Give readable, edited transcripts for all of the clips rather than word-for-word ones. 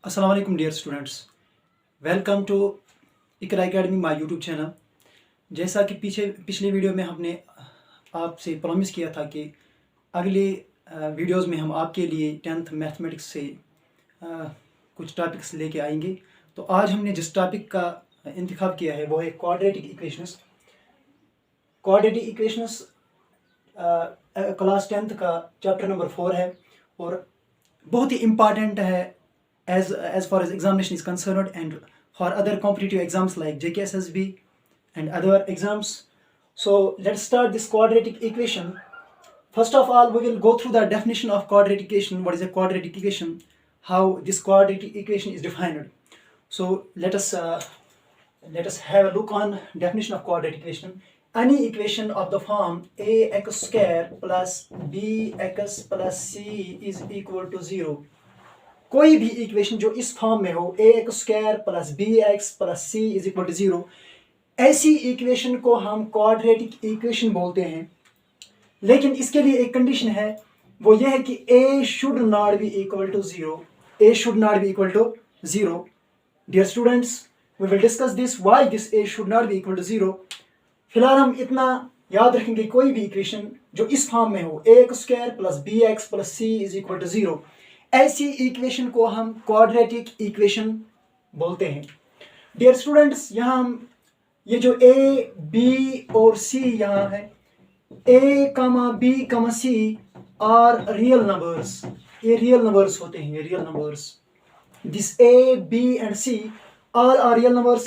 अस्सलाम वालेकुम dear students, welcome to Iqra academy my YouTube channel. जैसा कि पिछले वीडियो में हमने आपसे प्रॉमिस किया था कि अगले वीडियोस में हम आपके लिए 10th मैथमेटिक्स से कुछ टॉपिक्स लेके आएंगे। तो आज हमने जिस टॉपिक का इंतखाब किया है वो है quadratic equations. Quadratic equations class 10th का चैप्टर नंबर 4 है और बहुत ही इम्पॉर्टेंट है as far as examination is concerned and for other competitive exams like JKSSB and other exams. So let's start this quadratic equation. First of all, we will go through the definition of quadratic equation. What is a quadratic equation? How this quadratic equation is defined. So let us have a look on definition of quadratic equation. Any equation of the form ax square plus bx plus c is equal to 0. कोई भी equation जो इस form में हो ax square plus bx plus c is equal to 0, ऐसी equation को हम quadratic equation बोलते हैं। लेकिन इसके लिए एक कंडीशन है, वो ये है कि a should not be equal to 0। a should not be equal to 0। Dear students, we will discuss this why this a should not be equal to 0। फिलहाल हम इतना याद रखेंगे, कोई भी इक्वेशन जो इस फॉर्म में हो ax square plus bx plus c is equal to 0, ऐसी इक्वेशन को हम क्वाड्रेटिक इक्वेशन बोलते हैं। डियर स्टूडेंट्स, यहाँ हम ये जो a, b और c यहाँ है, a, b, c are real numbers. ये रियल नंबर्स होते हैं, ये real numbers. This a, b and c all are real numbers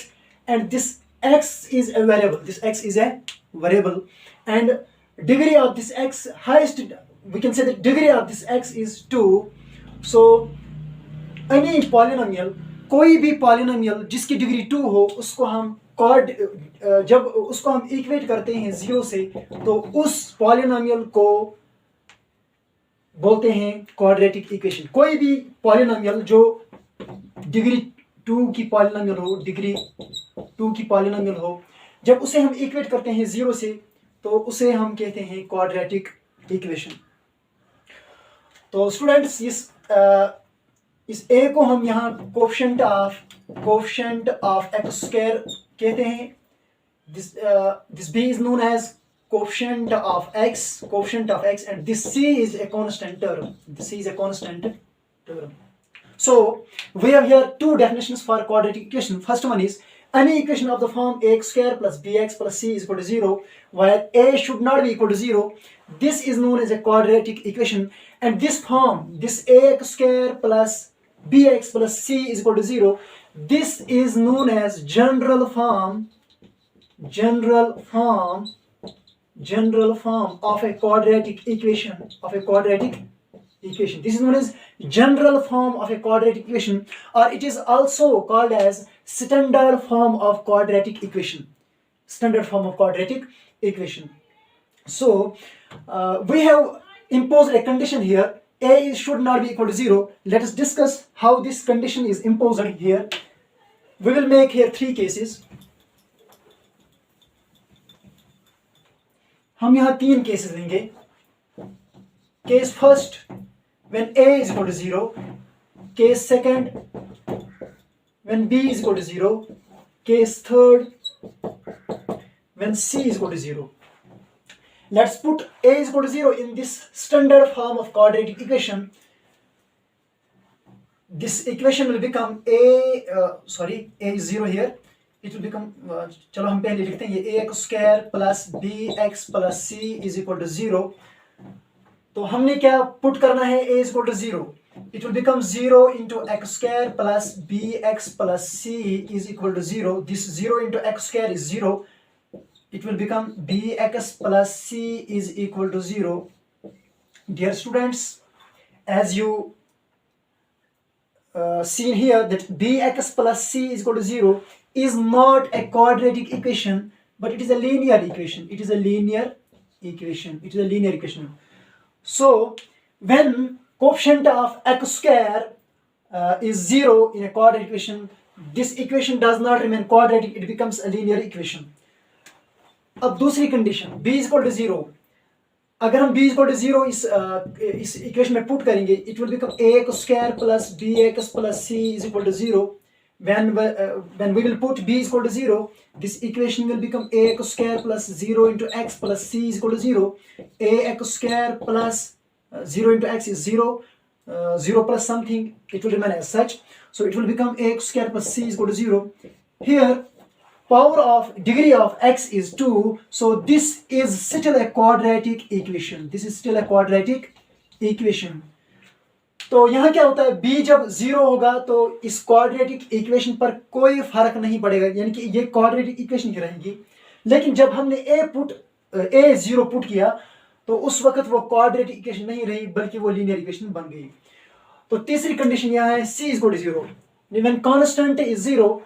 and this x is a variable. This x is a variable and degree of this x, highest, we can say the degree of this x is 2. So any polynomial, कोई भी polynomial जिसकी degree 2 हो, उसको हम जब उसको हम equate करते हैं 0 से, तो उस पॉलिनोमियल को बोलते हैं क्वाड्रेटिक इक्वेशन। कोई भी पॉलिनोमियल जो डिग्री 2 की पॉलिनोमियल हो, डिग्री 2 की पॉलिनोमियल हो, जब उसे हम इक्वेट करते हैं 0 से, तो उसे हम कहते हैं क्वाड्रेटिक इक्वेशन। तो स्टूडेंट्स, इस a को हम यहाँ कोफिशिएंट ऑफ एक्स स्क्वायर कहते हैं। This b is known as coefficient of x, and this c is a constant term. This c is a constant term. So we have here two definitions for quadratic equation. First one is any equation of the form ax square plus bx plus c is equal to 0, where a should not be equal to 0. This is known as a quadratic equation. And this form, this ax square plus bx plus c is equal to 0, this is known as general form of a quadratic equation. This is known as general form of a quadratic equation, or it is also called as standard form of quadratic equation. So we have imposed a condition here, a should not be equal to 0. Let us discuss how this condition is imposed here. We will make here 3 cases. हम यहाँ 3 cases लेंगे। Case first, when a is equal to 0. Case second, when b is equal to 0. Case third, when c is equal to 0. Let's put a is equal to 0 in this standard form of quadratic equation. This equation will become a is 0 here. It will become, चलो हम पहले लिखते हैं, ये ax square plus bx plus c is equal to 0. तो हमने क्या put करना है, a is equal to 0. It will become 0 into x square plus bx plus c is equal to 0. This 0 into x square is 0. It will become bx plus c is equal to 0. Dear students, as you seen here, that bx plus c is equal to 0 is not a quadratic equation, but it is a linear equation. It is a linear equation. So when coefficient of x square is 0 in a quadratic equation, this equation does not remain quadratic, it becomes a linear equation. अब दूसरी condition, b is equal to 0. अगर हम b equal to 0 इस equation में put करेंगे, it will become ax square plus bx plus c is equal to 0. When we will put b is equal to 0, this equation will become ax square plus 0 into x plus c is equal to 0. Ax square plus 0 into x is 0. 0 plus something, it will remain as such. So it will become ax square plus c is equal to 0. Here power of degree of x is 2, so this is still a quadratic equation. This is still a quadratic equation. तो यहाँ क्या होता है, b जब 0 होगा तो इस quadratic equation पर कोई फर्क नहीं पड़ेगा, यानी कि ये क्वाड्रेटिक इक्वेशन ही रहेगी. लेकिन जब हमने a 0 पुट किया तो उस वक्त वो क्वाड्रेटिक इक्वेशन नहीं रही, बल्कि वो लीनियर इक्वेशन बन गई. तो तीसरी कंडीशन यहाँ है c is equal to 0. When constant is 0,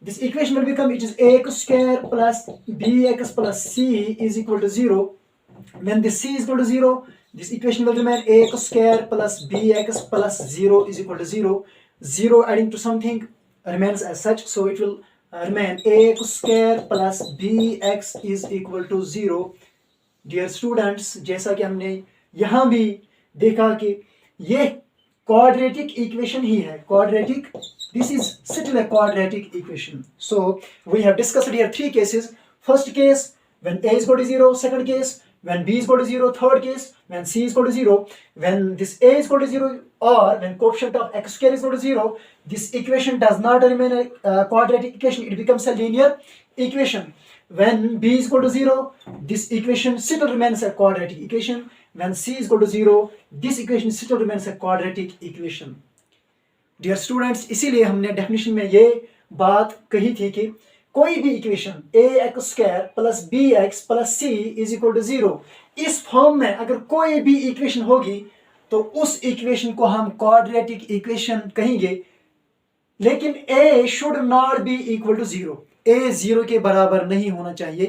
this equation will become, it is ax square plus bx plus c is equal to 0. When this c is equal to 0, this equation will remain ax square plus bx plus 0 is equal to 0. 0 adding to something remains as such, so it will remain ax square plus bx is equal to 0. Dear students, जैसा कि हमने यहाँ भी देखा कि ये quadratic equation ही है, quadratic. This is still a quadratic equation. So we have discussed here three cases. First case when a is equal to 0. Second case when b is equal to 0. Third case when c is equal to 0. When this a is equal to 0 or when coefficient of x square is equal to 0, this equation does not remain a quadratic equation. It becomes a linear equation. When b is equal to 0, this equation still remains a quadratic equation. When c is equal to 0, this equation still remains a quadratic equation. Dear students, इसीलिए हमने definition में ये बात कही थी कि कोई भी equation ax square plus bx plus c is equal to 0, इस फॉर्म में अगर कोई भी इक्वेशन होगी तो उस इक्वेशन को हम क्वाड्रेटिक इक्वेशन कहेंगे. लेकिन a should not be equal to 0. a 0 के बराबर नहीं होना चाहिए,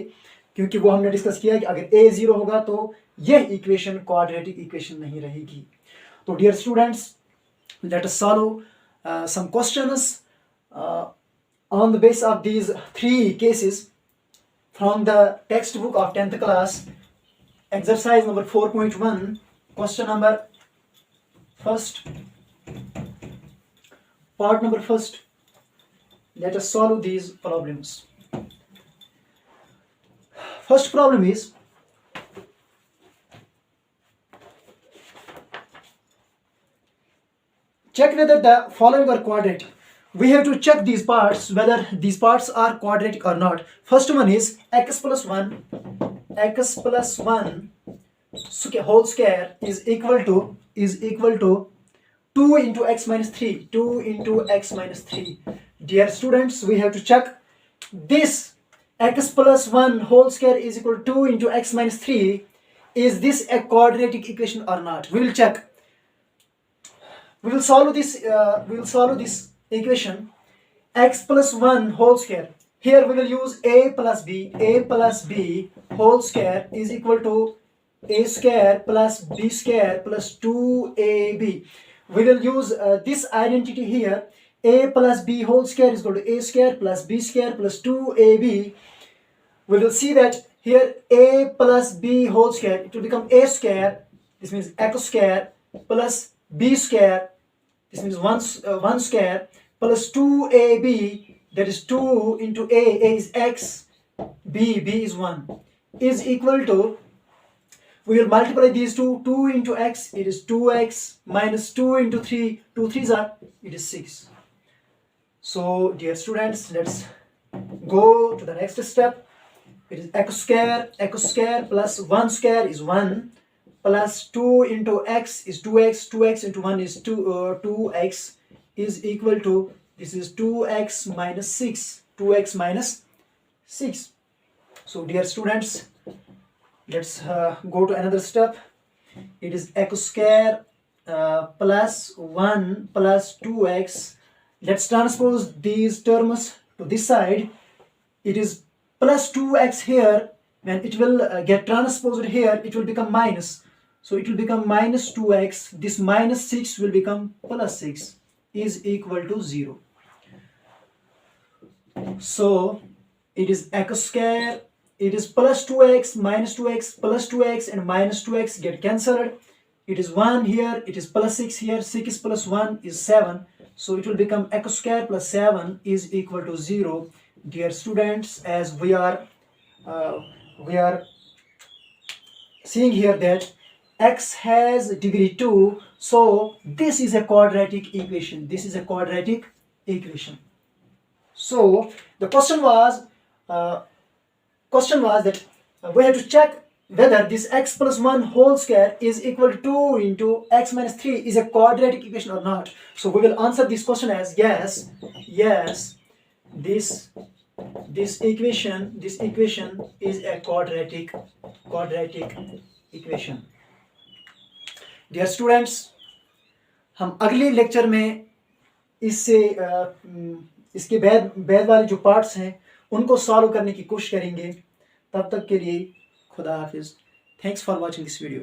क्योंकि वो हमने डिस्कस किया कि अगर a 0 होगा तो यह इक्वेशन क्वाड्रेटिक इक्वेशन नहीं रहेगी. तो dear students, let us solve some questions on the basis of these three cases from the textbook of 10th class, exercise number 4.1, question number first, part number first. Let us solve these problems. First problem is, check whether the following are quadratic. We have to check these parts, whether these parts are quadratic or not. First one is x plus 1 whole square is equal to 2 into x minus 3. 2 into x minus 3. Dear students, we have to check this x plus 1 whole square is equal to 2 into x minus 3. Is this a quadratic equation or not? We will check. We will solve this equation x plus 1 whole square. Here we will use a plus b whole square is equal to a square plus b square plus 2ab. We will use this identity here. A plus b whole square is equal to a square plus b square plus 2ab. We will see that here a plus b whole square, it will become a square. This means x square plus b square, this means 1 square plus 2ab, that is 2 into a is x, b is 1, is equal to, we will multiply these two. 2 into x, it is 2x minus 2 into 3, 2 3s are, it is 6. So dear students, let's go to the next step. It is x square plus 1 square is 1 plus 2 into x is 2x, 2x into 1 is 2x is equal to, this is 2x minus 6, 2x minus 6. So dear students, let's go to another step. It is x square plus 1 plus 2x. Let's transpose these terms to this side. It is plus 2x here. When it will get transposed here, it will become minus. So it will become minus 2x. This minus 6 will become plus 6 is equal to 0. So it is x square it is plus 2x, minus 2x, plus 2x, and minus 2x get cancelled. It is 1 here, it is plus 6 here, 6 plus 1 is 7. So it will become x square plus 7 is equal to 0. Dear students, as we are seeing here that x has degree 2, so this is a quadratic equation. This is a quadratic equation. So the question was that we have to check whether this x plus 1 whole square is equal to 2 into x minus 3 is a quadratic equation or not. So we will answer this question as yes, this equation is a quadratic equation. Dear students, हम अगले lecture में इसके बाद वाले जो parts हैं उनको solve करने की कोशिश करेंगे. तब तक के लिए खुदा हाफिज. Thanks for watching this video.